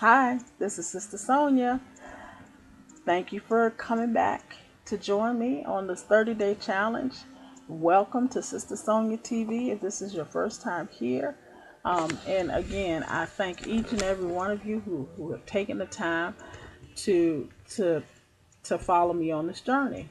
Hi, this is Sister Sonia. Thank you for coming back to join me on this 30-day challenge. Welcome to Sister Sonia TV if this is your first time here. And again, I thank each and every one of you who have taken the time to to to follow me on this journey.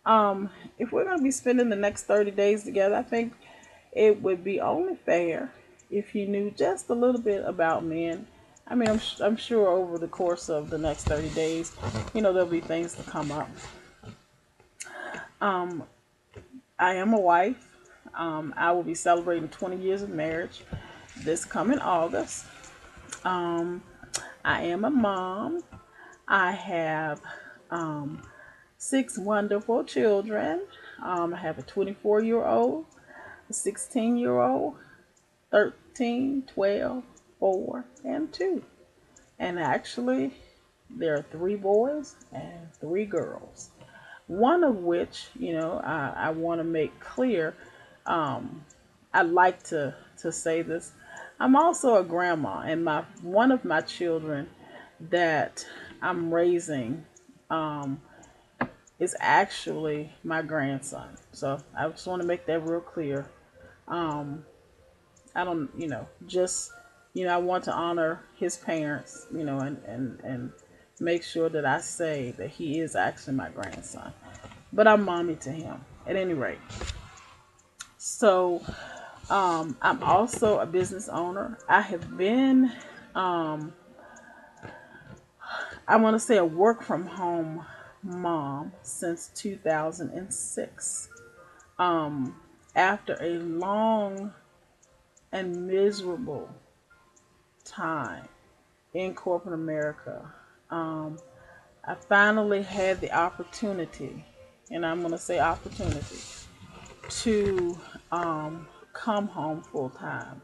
If we're going to be spending the next 30 days together, I think it would be only fair if you knew just a little bit about men. I mean, I'm sure over the course of the next 30 days, there'll be things to come up. Um, I am a wife. I will be celebrating 20 years of marriage this coming August. Um, I am a mom. I have um, six wonderful children. I have a 24-year-old, a 16-year-old, 13, 12, 4, and 2. And actually, there are three boys and three girls. One of which, I want to make clear. Um, I like to say this. I'm also a grandma, and my one of my children that I'm raising um, is actually my grandson. So I just want to make that real clear. Um, I don't, just, I want to honor his parents, and make sure that I say that he is actually my grandson. But I'm mommy to him at any rate. So, I'm also a business owner. I have been, um, I want to say a work from home mom since 2006. Um, After a long and miserable time in corporate America, um, I finally had the opportunity, and I'm going to say opportunity, to come home full time.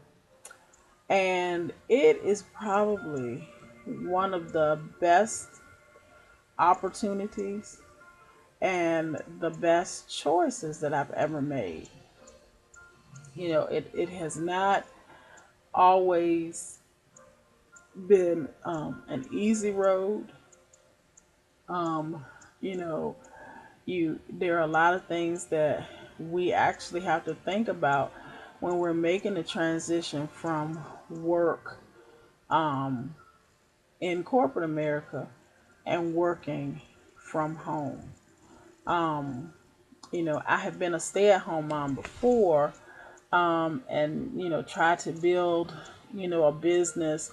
And it is probably one of the best opportunities and the best choices that I've ever made. It has not always been an easy road. Um, you know, there are a lot of things that we actually have to think about when we're making the transition from work um, in corporate America and working from home. Um, I have been a stay-at-home mom before, and try to build a business,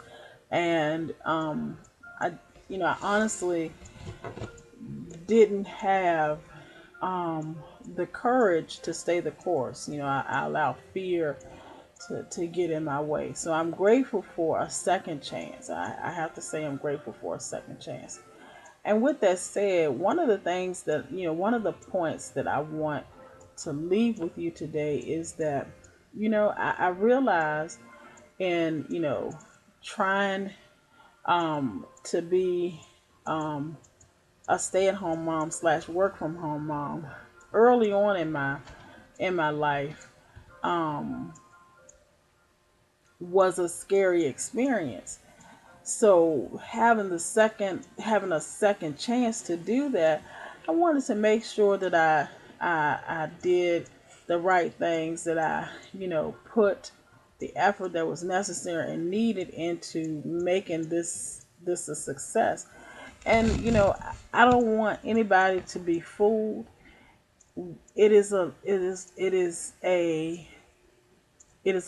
and I I honestly didn't have the courage to stay the course. I allow fear to get in my way. So I'm grateful for a second chance. I have to say I'm grateful for a second chance. And with that said, one of the points that I want to leave with you today is that, I realize in, trying to be um, a stay-at-home mom slash work from home mom early on in my life um, was a scary experience. So having a second chance to do that, I wanted to make sure that I did the right things, that I put the effort that was necessary and needed into making this a success. And I don't want anybody to be fooled. It is a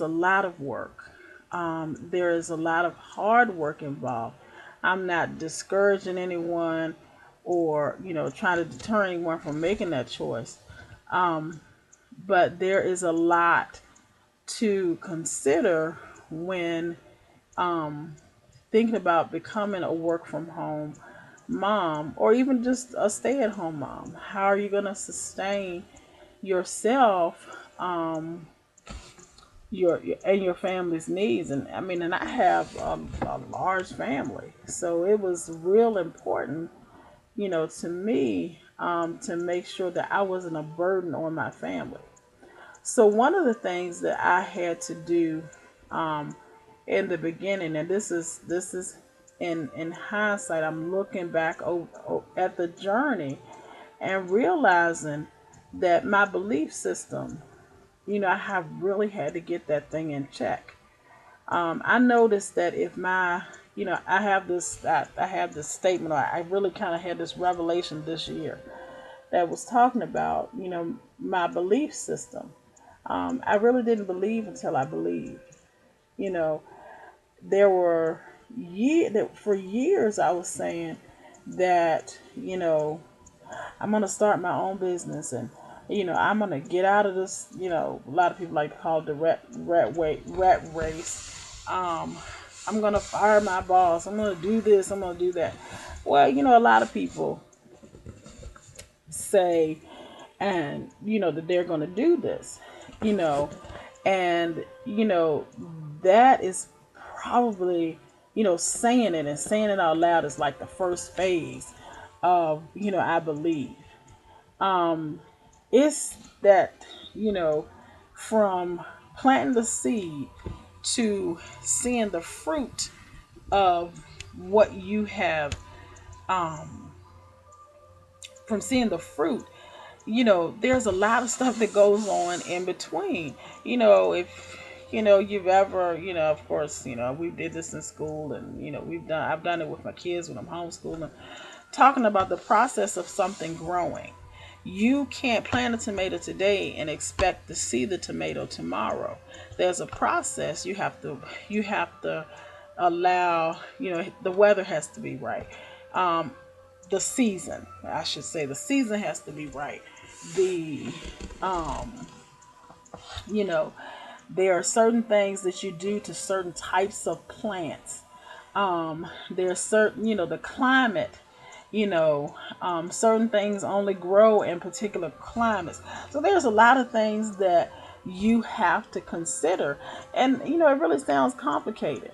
lot of work. There is a lot of hard work involved. I'm not discouraging anyone or trying to deter anyone from making that choice. Um, but there is a lot to consider when um, thinking about becoming a work from home mom, or even just a stay at home mom. How are you going to sustain yourself? Your family's needs, and I mean, and I have a large family, so it was real important, to me, to make sure that I wasn't a burden on my family. So one of the things that I had to do um, in the beginning, and this is in hindsight, I'm looking back at the journey and realizing that my belief system, I have really had to get that thing in check. I noticed that if my, I have this statement, or I really kind of had this revelation this year that was talking about, my belief system. I really didn't believe until I believed. You know, there were for years I was saying that, I'm gonna start my own business, and I'm gonna get out of this. A lot of people like to call it the rat race. I'm gonna fire my boss. I'm gonna do this. I'm gonna do that. Well, a lot of people say, and that they're gonna do this. You know, and that is probably, saying it and saying it out loud is like the first phase of, I believe. um it's that, you know from planting the seed to seeing the fruit of what you have, um from seeing the fruit, there's a lot of stuff that goes on in between. If you've ever, of course, we did this in school, and I've done it with my kids when I'm homeschooling, talking about the process of something growing. You can't plant a tomato today and expect to see the tomato tomorrow. There's a process. You have to allow, the weather has to be right. Um, the season, I should say, the season has to be right. The um, you know, there are certain things that you do to certain types of plants. There's certain, the climate, certain things only grow in particular climates. So there's a lot of things that you have to consider. And, it really sounds complicated.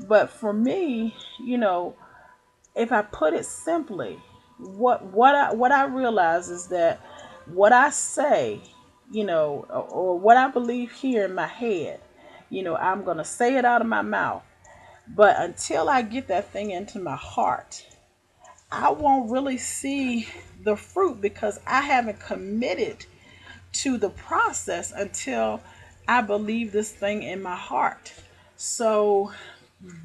But for me, if I put it simply, what I realize is that what I say, or what I believe here in my head, I'm gonna say it out of my mouth. But until I get that thing into my heart, I won't really see the fruit because I haven't committed to the process until I believe this thing in my heart. So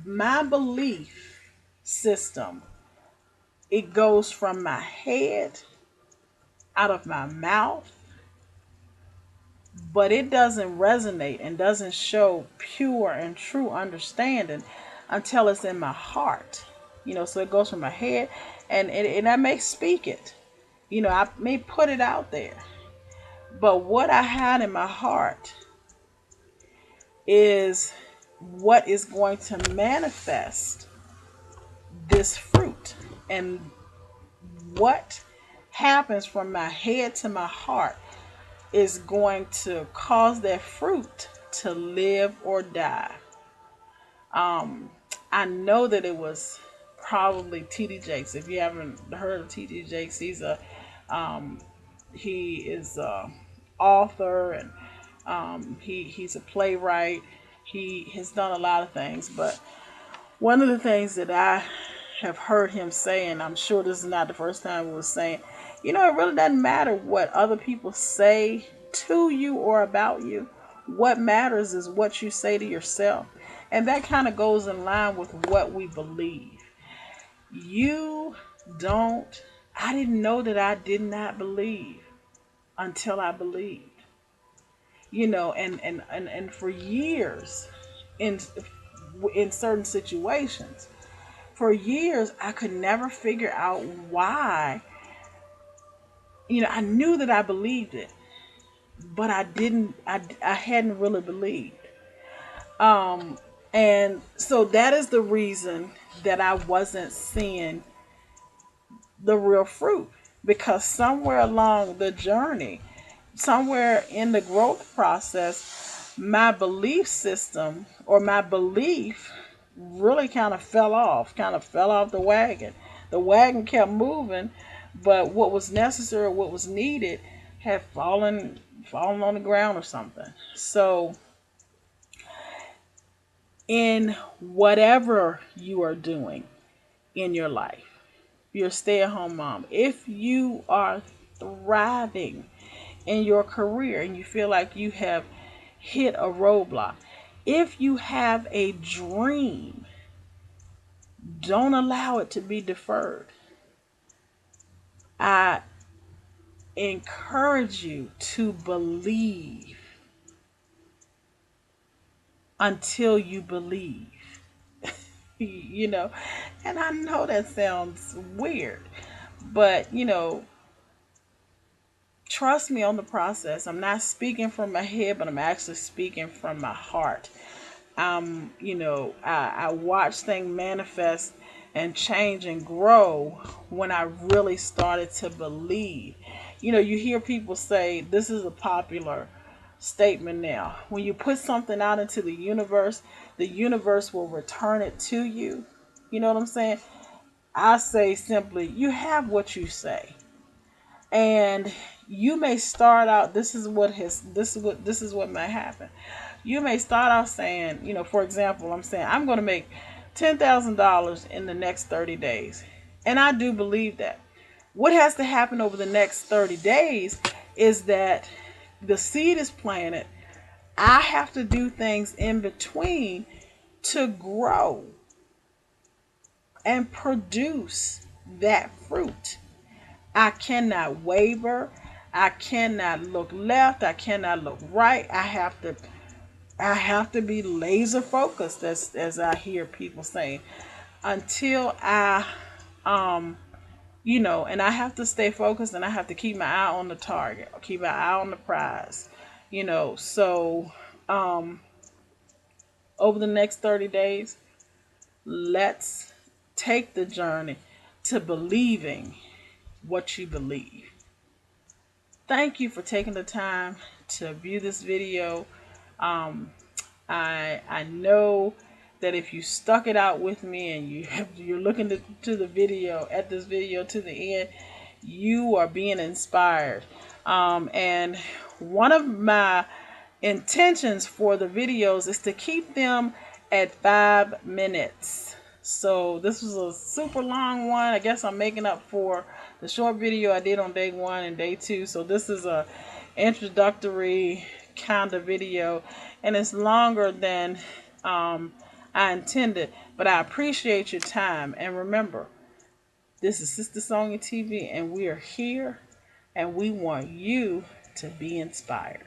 my belief system, it goes from my head out of my mouth, but it doesn't resonate and doesn't show pure and true understanding until it's in my heart. So it goes from my head, and I may speak it. I may put it out there, but what I had in my heart is what is going to manifest this fruit. And what happens from my head to my heart is going to cause that fruit to live or die. Um, I know that it was probably T.D. Jakes. If you haven't heard of T.D. Jakes, um, he is a author, and he's a playwright. He has done a lot of things, but one of the things that I have heard him say, and I'm sure this is not the first time he was saying, it really doesn't matter what other people say to you or about you. What matters is what you say to yourself. And that kind of goes in line with what we believe. You don't, I didn't know that I did not believe until I believed. And for years, in in certain situations, for years I could never figure out why. I knew that I believed it, but I hadn't really believed. um and so that is the reason that I wasn't seeing the real fruit, because somewhere along the journey, somewhere in the growth process, my belief system, or my belief, really kind of fell off the wagon. The wagon kept moving, but what was necessary, what was needed, had fallen on the ground or something. So in whatever you are doing in your life. You're a stay at home mom. If you are thriving in your career and you feel like you have hit a roadblock, if you have a dream, don't allow it to be deferred. I encourage you to believe until you believe. you know, and I know that sounds weird, but trust me on the process. I'm not speaking from my head, but I'm actually speaking from my heart. I watch things manifest and change and grow when I really started to believe. You hear people say this is a popular statement now. When you put something out into the universe will return it to you. You know what I'm saying? I say simply, you have what you say. And you may start out, this is what may happen. You may start out saying, for example, I'm saying I'm going to make $10,000 in the next 30 days. And I do believe that. What has to happen over the next 30 days is that the seed is planted. I have to do things in between to grow and produce that fruit. I cannot waver. I cannot look left. I cannot look right. I have to be laser focused, as I hear people saying, until and I have to stay focused, and I have to keep my eye on the target, keep my eye on the prize. So over the next 30 days, let's take the journey to believing what you believe. Thank you for taking the time to view this video. Um, I know that if you stuck it out with me and you're looking to the video at this video to the end, you are being inspired. And one of my intentions for the videos is to keep them at 5 minutes. So this was a super long one. I guess I'm making up for the short video I did on day 1 and day 2. So this is a introductory kind of video, and it's longer than I intended, but I appreciate your time. And remember, this is Sister Sonia TV, and we are here, and we want you to be inspired.